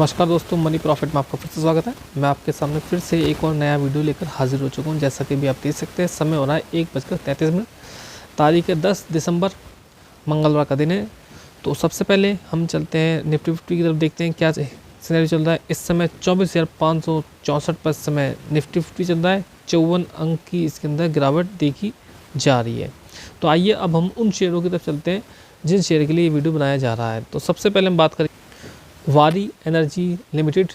नमस्कार दोस्तों, money profit में आपका फिर से स्वागत है। मैं आपके सामने फिर से एक और नया वीडियो लेकर हाजिर हो चुका हूं। जैसा कि भी आप देख सकते हैं, समय हो रहा है 1:33। तारीख है 10 दिसंबर, मंगलवार का दिन है। तो सबसे पहले हम चलते हैं निफ्टी फिफ्टी की तरफ, देखते हैं क्या सिनेरियो चल रहा है। इस समय 24,564 पर समय निफ्टी फिफ्टी चल रहा है। 54 अंक की इसके अंदर गिरावट देखी जा रही है। तो आइए अब हम उन शेयरों की तरफ चलते हैं जिन शेयर के लिए ये वीडियो बनाया जा रहा है। तो सबसे पहले हम बात करें वारी एनर्जी लिमिटेड।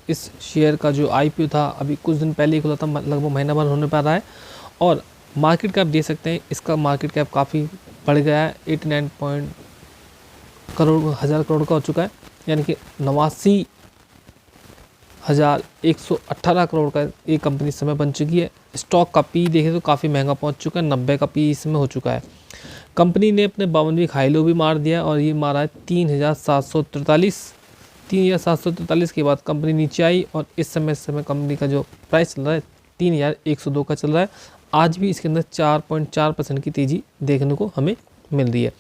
इस शेयर का जो आईपीओ था अभी कुछ दिन पहले ही खुला था, लगभग महीना भर होने पर रहा है। और मार्केट कैप देख सकते हैं, इसका मार्केट कैप काफ़ी बढ़ गया है, 89 हज़ार करोड़ का हो चुका है, यानी कि 89,118 करोड़ का ये कंपनी इस समय बन चुकी है। स्टॉक का पी देखें तो काफ़ी महंगा पहुंच चुका है, 90 का पी इसमें हो चुका है। कंपनी ने अपने 52वीं हाई लो भी मार दिया और ये मारा है 3,743 के बाद कंपनी नीचे आई और इस समय कंपनी का जो प्राइस चल रहा है 3,102 का चल रहा है। आज भी इसके अंदर 4.4% की तेज़ी देखने को हमें मिल रही है।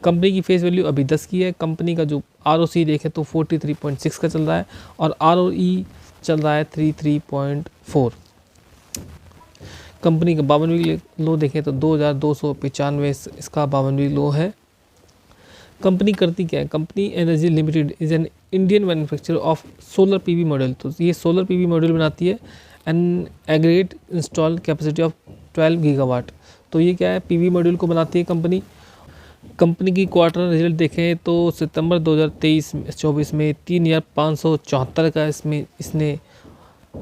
कंपनी की फेस वैल्यू अभी 10 की है। कंपनी का जो ROC देखें तो 43.6 का चल रहा है और ROE चल रहा है 33.4। कंपनी का 52वीं लो देखें तो 2,295 इसका 52वीं लो है। कंपनी करती क्या है? Company energy limited is an Indian manufacturer of solar PV module. तो ये सोलर पीवी मॉड्यूल बनाती है। An aggregate install capacity of 12 gigawatt. तो ये क्या है? पीवी मॉड्यूल को बनाती है कंपनी। कंपनी की क्वार्टर रिजल्ट देखें तो सितंबर 2023-24 में 3,574 का इसने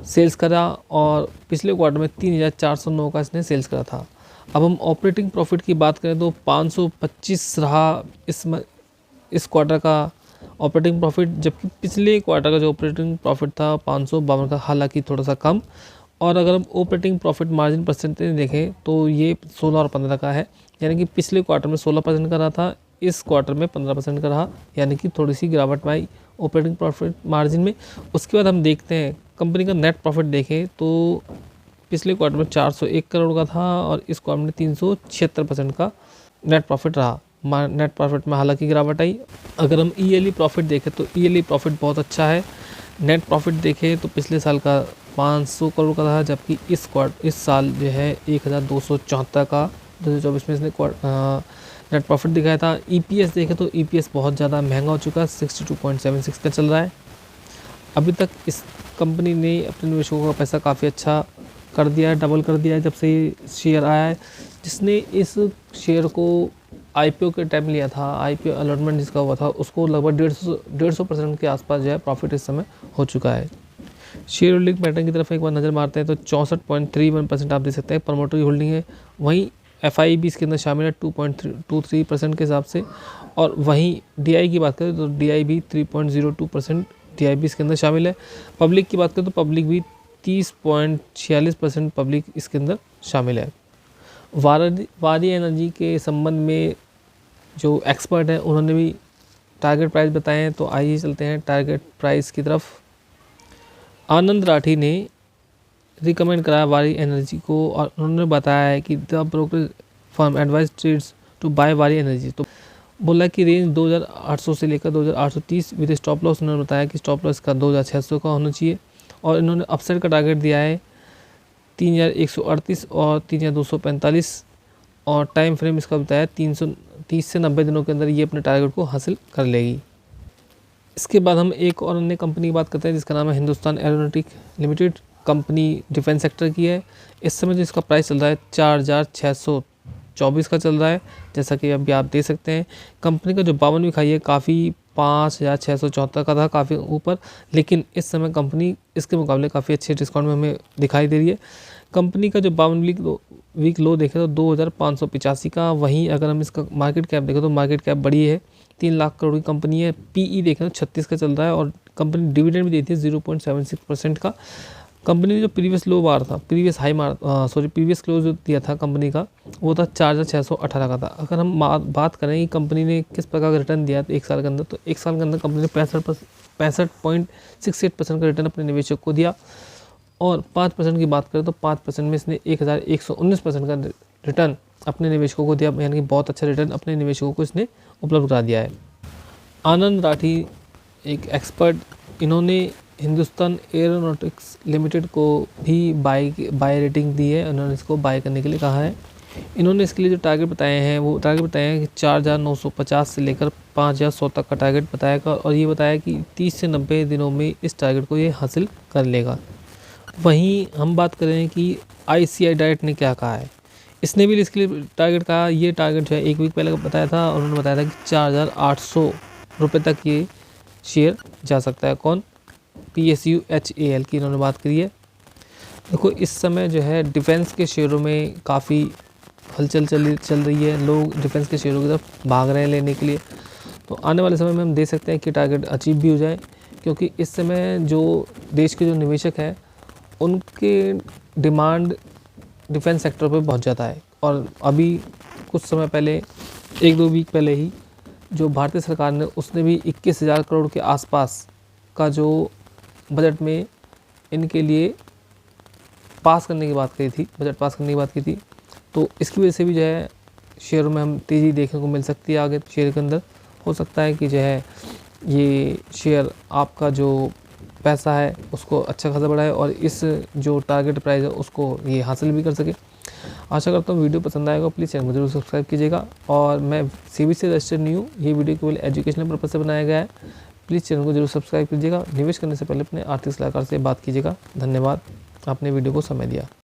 सेल्स करा और पिछले क्वार्टर में 3,409 का इसने सेल्स करा था। अब हम ऑपरेटिंग प्रॉफिट की बात करें तो 525 रहा इस क्वार्टर का ऑपरेटिंग प्रॉफिट, जबकि पिछले क्वार्टर का जो ऑपरेटिंग प्रॉफिट था 552 का, हालांकि थोड़ा सा कम। और अगर हम ऑपरेटिंग प्रॉफिट मार्जिन परसेंटेज देखें तो ये 16 और 15 का है, यानी कि पिछले क्वार्टर में 16% का रहा था, इस क्वार्टर में 15% का रहा, यानी कि थोड़ी सी गिरावट आई ऑपरेटिंग प्रॉफिट मार्जिन में। उसके बाद हम देखते हैं कंपनी का नेट प्रॉफिट देखें तो पिछले क्वार्टर में 401 करोड़ का था और इस क्वार्टर में 376% का नेट प्रॉफिट रहा। नेट प्रॉफिट में हालांकि गिरावट आई। अगर हम ईयरली प्रॉफिट देखें तो ईयरली प्रॉफिट बहुत अच्छा है। नेट प्रॉफिट देखें तो पिछले साल का 500 करोड़ का था, जबकि इस साल जो है 1,274 का 2024 में इसने नेट प्रॉफिट दिखाया था। EPS देखें तो EPS बहुत ज़्यादा महंगा हो चुका है, 62.76 का चल रहा है। अभी तक इस कंपनी ने अपने निवेशकों का पैसा काफ़ी अच्छा कर दिया है, डबल कर दिया है जब से ये शेयर आया है। जिसने इस शेयर को IPO के टाइम लिया था, IPO अलॉटमेंट जिसका हुआ था, उसको लगभग 150% के आसपास जो है प्रॉफिट इस समय हो चुका है। शेयर होल्डिंग पैटर्न की तरफ एक बार नज़र मारते हैं तो 64.31% आप देख सकते हैं प्रमोटर की होल्डिंग है। वहीं FI भी इसके अंदर शामिल है 2.23% के हिसाब से। और वहीं DI की बात करें तो DI भी 3.02% DI भी इसके अंदर शामिल है। पब्लिक की बात करें तो पब्लिक भी 30.46% पब्लिक इसके अंदर शामिल है। वारी एनर्जी के संबंध में जो एक्सपर्ट हैं उन्होंने भी टारगेट प्राइस बताए हैं, तो आइए चलते हैं टारगेट प्राइस की तरफ। आनंद राठी ने रिकमेंड करा वारी एनर्जी को और उन्होंने बताया है कि the broker firm advise trades to buy Waaree energy. तो बोला कि रेंज 2,800 से लेकर 2,830 विद स्टॉप लॉस। उन्होंने बताया कि स्टॉप लॉस का 2,600 का होना चाहिए और इन्होंने अपसाइड का टारगेट दिया है 3,138 और 3,245 और टाइम फ्रेम इसका बताया 330 से 90 दिनों के अंदर ये अपने टारगेट को हासिल कर लेगी। इसके बाद हम एक और अन्य कंपनी की बात करते हैं जिसका नाम है Hindustan aeronautic limited. Company defence sector की है। इस समय जो इसका प्राइस चल रहा है 4,624 का चल रहा है, जैसा कि अभी आप देख सकते हैं। कंपनी का जो 52वीं हाई है काफ़ी 5,674 का था, काफ़ी ऊपर, लेकिन इस समय कंपनी इसके मुकाबले काफ़ी अच्छे डिस्काउंट में हमें दिखाई दे रही है। कंपनी का जो 52 वीक लो देखें तो 2,585 का। वहीं अगर हम इसका मार्केट कैप देखें तो मार्केट कैप बड़ी है, 3 लाख करोड़ की कंपनी है। PE देखें तो 36 का चल रहा है और कंपनी डिविडेंड भी देती है 0.76% का। कंपनी ने जो प्रीवियस लो मार था, प्रीवियस क्लोज जो दिया था कंपनी का, वो था 4,618 का था। अगर हम बात करें कि कंपनी ने किस प्रकार का रिटर्न दिया तो एक साल के अंदर, तो एक साल के अंदर कंपनी ने 65.68% का रिटर्न अपने निवेशक को दिया। और 5% की बात करें तो 5% में इसने 1,119% का रिटर्न अपने निवेशकों को दिया, यानी कि बहुत अच्छा रिटर्न अपने निवेशकों को इसने उपलब्ध करा दिया है। आनंद राठी एक एक्सपर्ट इन्होंने हिंदुस्तान एरोनॉटिक्स लिमिटेड को भी बाय रेटिंग दी है, उन्होंने इसको बाय करने के लिए कहा है। इन्होंने इसके लिए जो टारगेट बताए हैं वो टारगेट बताए हैं कि 4,950 से लेकर 5,100 तक का टारगेट बताया, और ये बताया कि 30 से 90 दिनों में इस टारगेट को ये हासिल कर लेगा। वहीं हम बात करें कि ICICI डायरेक्ट ने क्या कहा है, इसने भी इसके लिए टारगेट कहा। ये टारगेट जो है 1 वीक पहले बताया था, और उन्होंने बताया था कि 4,800 रुपये तक ये शेयर जा सकता है। कौन? PSUHAL की इन्होंने बात करी है। देखो इस समय जो है डिफेंस के शेयरों में काफ़ी हलचल चल रही है, लोग डिफेंस के शेयरों की तरफ भाग रहे हैं लेने के लिए। तो आने वाले समय में हम देख सकते हैं कि टारगेट अचीव भी हो जाए, क्योंकि इस समय जो देश के जो निवेशक हैं उनके डिमांड डिफेंस सेक्टर पे बहुत ज़्यादा है। और अभी कुछ समय पहले 1-2 वीक पहले ही जो भारतीय सरकार ने उसने भी 21,000 करोड़ के आसपास का जो बजट में इनके लिए पास करने की बात करी थी, बजट पास करने की बात की थी। तो इसकी वजह से भी जो है शेयरों में हम तेज़ी देखने को मिल सकती है। आगे शेयर के अंदर हो सकता है कि जो है ये शेयर आपका जो पैसा है उसको अच्छा खासा बढ़ाए, और इस जो टारगेट प्राइस है उसको ये हासिल भी कर सके। आशा करता हूँ वीडियो पसंद आएगा, प्लीज़ चैनल को जरूर सब्सक्राइब कीजिएगा। और मैं CBSE से रजिस्टर्ड नहीं हूँ, ये वीडियो केवल एजुकेशनल पर्पज से बनाया गया है। प्लीज़ चैनल को जरूर सब्सक्राइब कीजिएगा। निवेश करने से पहले अपने आर्थिक सलाहकार से बात कीजिएगा। धन्यवाद, आपने वीडियो को समय दिया।